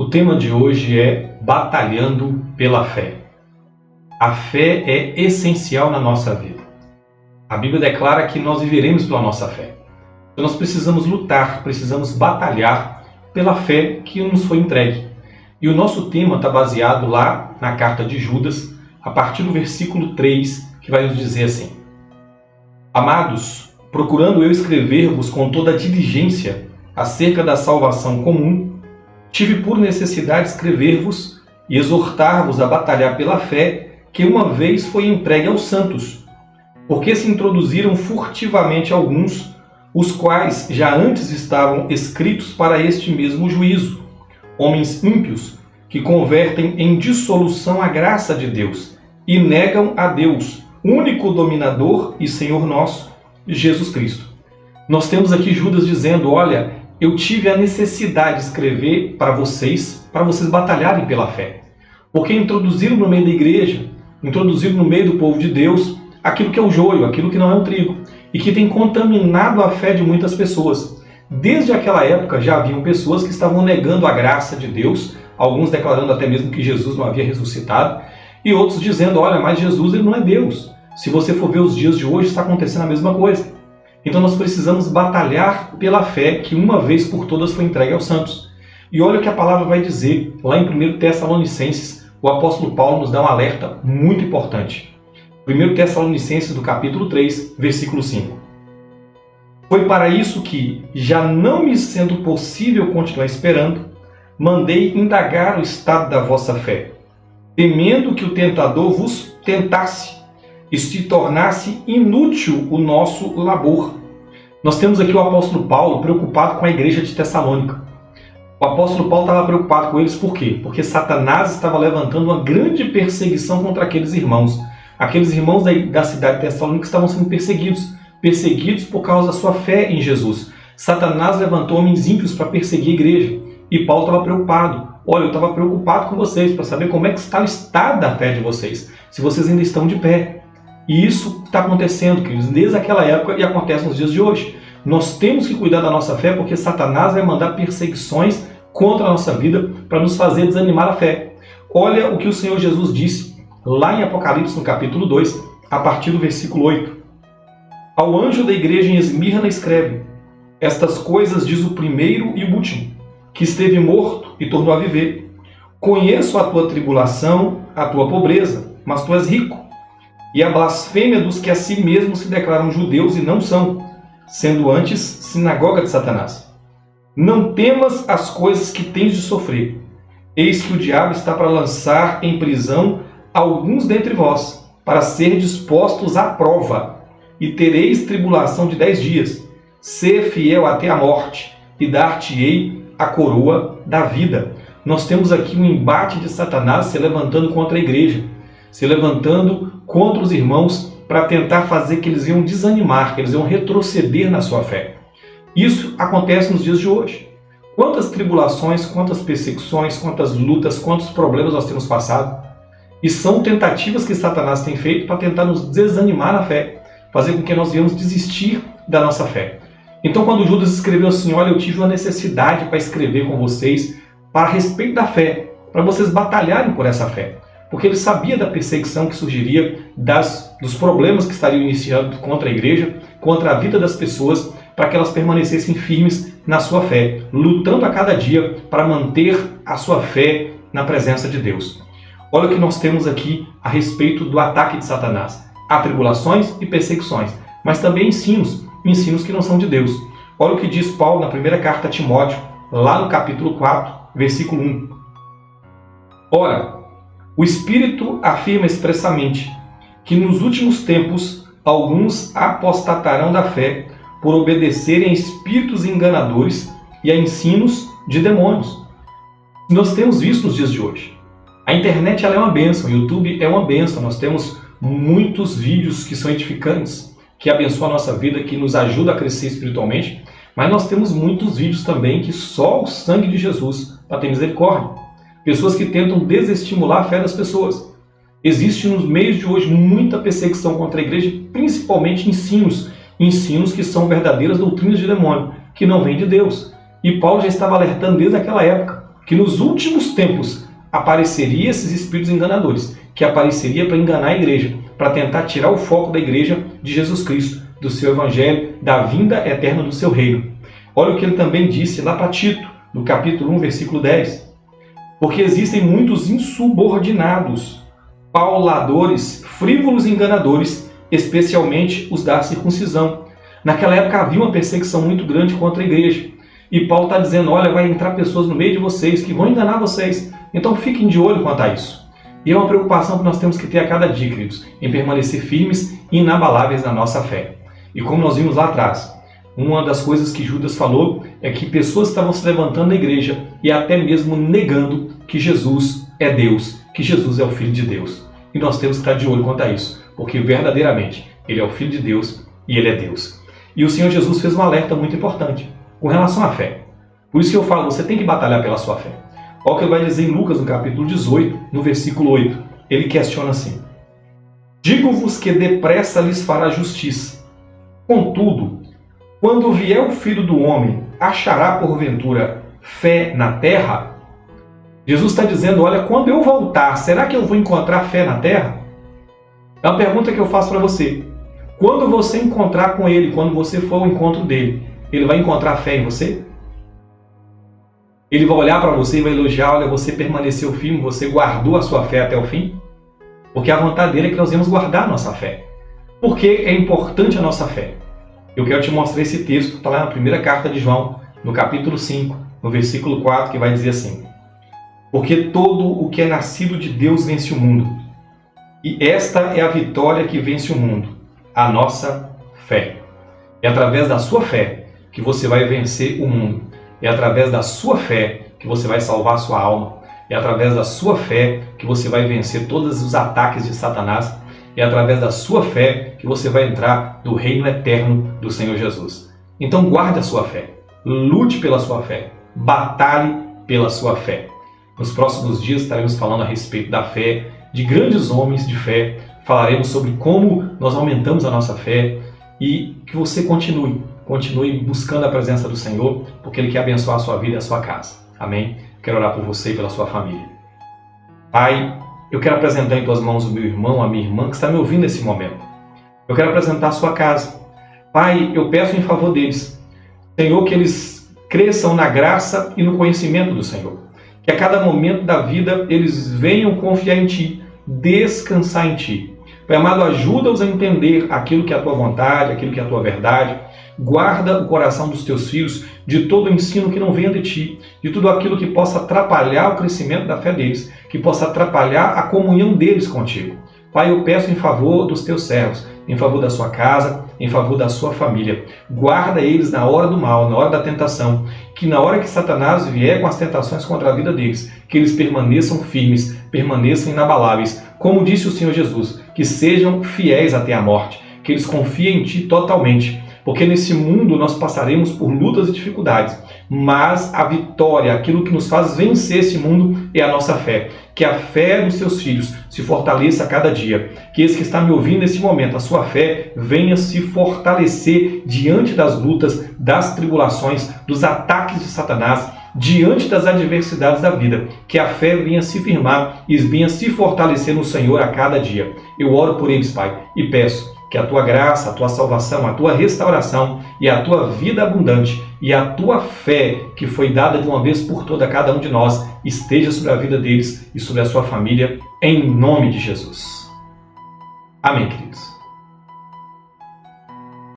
O tema de hoje é Batalhando pela Fé. A fé é essencial na nossa vida. A Bíblia declara que nós viveremos pela nossa fé. Então nós precisamos lutar, precisamos batalhar pela fé que nos foi entregue. E o nosso tema está baseado lá na carta de Judas, a partir do versículo 3, que vai nos dizer assim: Amados, procurando eu escrever-vos com toda a diligência acerca da salvação comum, tive por necessidade escrever-vos e exortar-vos a batalhar pela fé que uma vez foi entregue aos santos, porque se introduziram furtivamente alguns, os quais já antes estavam escritos para este mesmo juízo, homens ímpios, que convertem em dissolução a graça de Deus e negam a Deus, único dominador e Senhor nosso, Jesus Cristo. Nós temos aqui Judas dizendo: olha, eu tive a necessidade de escrever para vocês batalharem pela fé. Porque introduziram no meio da igreja, introduziram no meio do povo de Deus aquilo que é o joio, aquilo que não é o trigo, e que tem contaminado a fé de muitas pessoas. Desde aquela época já haviam pessoas que estavam negando a graça de Deus, alguns declarando até mesmo que Jesus não havia ressuscitado, e outros dizendo: olha, mas Jesus ele não é Deus. Se você for ver os dias de hoje, está acontecendo a mesma coisa. Então nós precisamos batalhar pela fé que uma vez por todas foi entregue aos santos. E olha o que a palavra vai dizer lá em 1 Tessalonicenses. O apóstolo Paulo nos dá um alerta muito importante. 1 Tessalonicenses do capítulo 3, versículo 5. Foi para isso que, já não me sendo possível continuar esperando, mandei indagar o estado da vossa fé, temendo que o tentador vos tentasse e se tornasse inútil o nosso labor. Nós temos aqui o apóstolo Paulo preocupado com a igreja de Tessalônica. O apóstolo Paulo estava preocupado com eles por quê? Porque Satanás estava levantando uma grande perseguição contra aqueles irmãos. Aqueles irmãos da cidade de Tessalônica estavam sendo perseguidos por causa da sua fé em Jesus. Satanás levantou homens ímpios para perseguir a igreja. E Paulo estava preocupado. Olha, eu estava preocupado com vocês para saber como é que está o estado da fé de vocês. Se vocês ainda estão de pé. E isso está acontecendo, queridos, desde aquela época e acontece nos dias de hoje. Nós temos que cuidar da nossa fé porque Satanás vai mandar perseguições contra a nossa vida para nos fazer desanimar a fé. Olha o que o Senhor Jesus disse lá em Apocalipse, no capítulo 2, a partir do versículo 8. Ao anjo da igreja em Esmirna escreve: Estas coisas diz o primeiro e o último, que esteve morto e tornou a viver. Conheço a tua tribulação, a tua pobreza, mas tu és rico. E a blasfêmia dos que a si mesmos se declaram judeus e não são, sendo antes sinagoga de Satanás. Não temas as coisas que tens de sofrer. Eis que o diabo está para lançar em prisão alguns dentre vós, para ser dispostos à prova, e tereis tribulação de 10 dias. Sê fiel até a morte, e dar-te-ei a coroa da vida. Nós temos aqui um embate de Satanás se levantando contra a igreja, se levantando contra os irmãos para tentar fazer que eles iam desanimar, que eles iam retroceder na sua fé. Isso acontece nos dias de hoje. Quantas tribulações, quantas perseguições, quantas lutas, quantos problemas nós temos passado. E são tentativas que Satanás tem feito para tentar nos desanimar na fé, fazer com que nós venhamos desistir da nossa fé. Então quando Judas escreveu assim: olha, eu tive uma necessidade para escrever com vocês para respeito da fé, para vocês batalharem por essa fé. Porque ele sabia da perseguição que surgiria, dos problemas que estariam iniciando contra a igreja, contra a vida das pessoas, para que elas permanecessem firmes na sua fé, lutando a cada dia para manter a sua fé na presença de Deus. Olha o que nós temos aqui a respeito do ataque de Satanás. Há tribulações e perseguições, mas também ensinos que não são de Deus. Olha o que diz Paulo na primeira carta a Timóteo, lá no capítulo 4, versículo 1. Ora, o Espírito afirma expressamente que nos últimos tempos alguns apostatarão da fé por obedecerem a espíritos enganadores e a ensinos de demônios. Nós temos visto nos dias de hoje. A internet ela é uma bênção, o YouTube é uma bênção. Nós temos muitos vídeos que são edificantes, que abençoam a nossa vida, que nos ajudam a crescer espiritualmente, mas nós temos muitos vídeos também que só o sangue de Jesus para ter misericórdia. Pessoas que tentam desestimular a fé das pessoas. Existe nos meios de hoje muita perseguição contra a igreja, principalmente ensinos que são verdadeiras doutrinas de demônio, que não vêm de Deus. E Paulo já estava alertando desde aquela época que nos últimos tempos apareceria esses espíritos enganadores, que apareceria para enganar a igreja, para tentar tirar o foco da igreja de Jesus Cristo, do seu evangelho, da vinda eterna do seu reino. Olha o que ele também disse lá para Tito, no capítulo 1, versículo 10. Porque existem muitos insubordinados, pauladores, frívolos e enganadores, especialmente os da circuncisão. Naquela época havia uma perseguição muito grande contra a igreja. E Paulo está dizendo, olha, vai entrar pessoas no meio de vocês que vão enganar vocês. Então fiquem de olho quanto a isso. E é uma preocupação que nós temos que ter a cada dia, queridos, em permanecer firmes e inabaláveis na nossa fé. E como nós vimos lá atrás, uma das coisas que Judas falou é que pessoas estavam se levantando na igreja e até mesmo negando que Jesus é Deus, que Jesus é o Filho de Deus. E nós temos que estar de olho quanto a isso, porque verdadeiramente Ele é o Filho de Deus e Ele é Deus. E o Senhor Jesus fez um alerta muito importante com relação à fé. Por isso que eu falo, você tem que batalhar pela sua fé. Olha o que ele vai dizer em Lucas, no capítulo 18, no versículo 8. Ele questiona assim: digo-vos que depressa lhes fará justiça. Contudo, quando vier o Filho do Homem, achará porventura fé na terra? Jesus está dizendo, olha, quando eu voltar, será que eu vou encontrar fé na terra? É uma pergunta que eu faço para você. Quando você encontrar com Ele, quando você for ao encontro dele, Ele vai encontrar fé em você? Ele vai olhar para você e vai elogiar, olha, você permaneceu firme, você guardou a sua fé até o fim? Porque a vontade dele é que nós vamos guardar a nossa fé. Por que é importante a nossa fé? Eu quero te mostrar esse texto, está lá na primeira carta de João, no capítulo 5, no versículo 4, que vai dizer assim: porque todo o que é nascido de Deus vence o mundo. E esta é a vitória que vence o mundo, a nossa fé. É através da sua fé que você vai vencer o mundo. É através da sua fé que você vai salvar a sua alma. É através da sua fé que você vai vencer todos os ataques de Satanás. É através da sua fé que você vai entrar no reino eterno do Senhor Jesus. Então guarde a sua fé. Lute pela sua fé. Batalhe pela sua fé. Nos próximos dias estaremos falando a respeito da fé, de grandes homens de fé. Falaremos sobre como nós aumentamos a nossa fé e que você continue buscando a presença do Senhor, porque Ele quer abençoar a sua vida e a sua casa. Amém? Quero orar por você e pela sua família. Pai, eu quero apresentar em tuas mãos o meu irmão, a minha irmã que está me ouvindo nesse momento. Eu quero apresentar a sua casa. Pai, eu peço em favor deles, Senhor, que eles cresçam na graça e no conhecimento do Senhor. Que a cada momento da vida eles venham confiar em Ti, descansar em Ti. Pai amado, ajuda-os a entender aquilo que é a Tua vontade, aquilo que é a Tua verdade. Guarda o coração dos Teus filhos de todo o ensino que não venha de Ti, de tudo aquilo que possa atrapalhar o crescimento da fé deles, que possa atrapalhar a comunhão deles contigo. Pai, eu peço em favor dos Teus servos, em favor da sua casa, em favor da sua família. Guarda eles na hora do mal, na hora da tentação, que na hora que Satanás vier com as tentações contra a vida deles, que eles permaneçam firmes, permaneçam inabaláveis, como disse o Senhor Jesus, que sejam fiéis até a morte, que eles confiem em Ti totalmente, porque nesse mundo nós passaremos por lutas e dificuldades, mas a vitória, aquilo que nos faz vencer esse mundo é a nossa fé. Que a fé dos seus filhos se fortaleça a cada dia. Que esse que está me ouvindo nesse momento, a sua fé venha se fortalecer diante das lutas, das tribulações, dos ataques de Satanás, diante das adversidades da vida. Que a fé venha se firmar e venha se fortalecer no Senhor a cada dia. Eu oro por eles, Pai, e peço que a Tua graça, a Tua salvação, a Tua restauração e a Tua vida abundante e a Tua fé, que foi dada de uma vez por toda a cada um de nós, esteja sobre a vida deles e sobre a sua família, em nome de Jesus. Amém, queridos.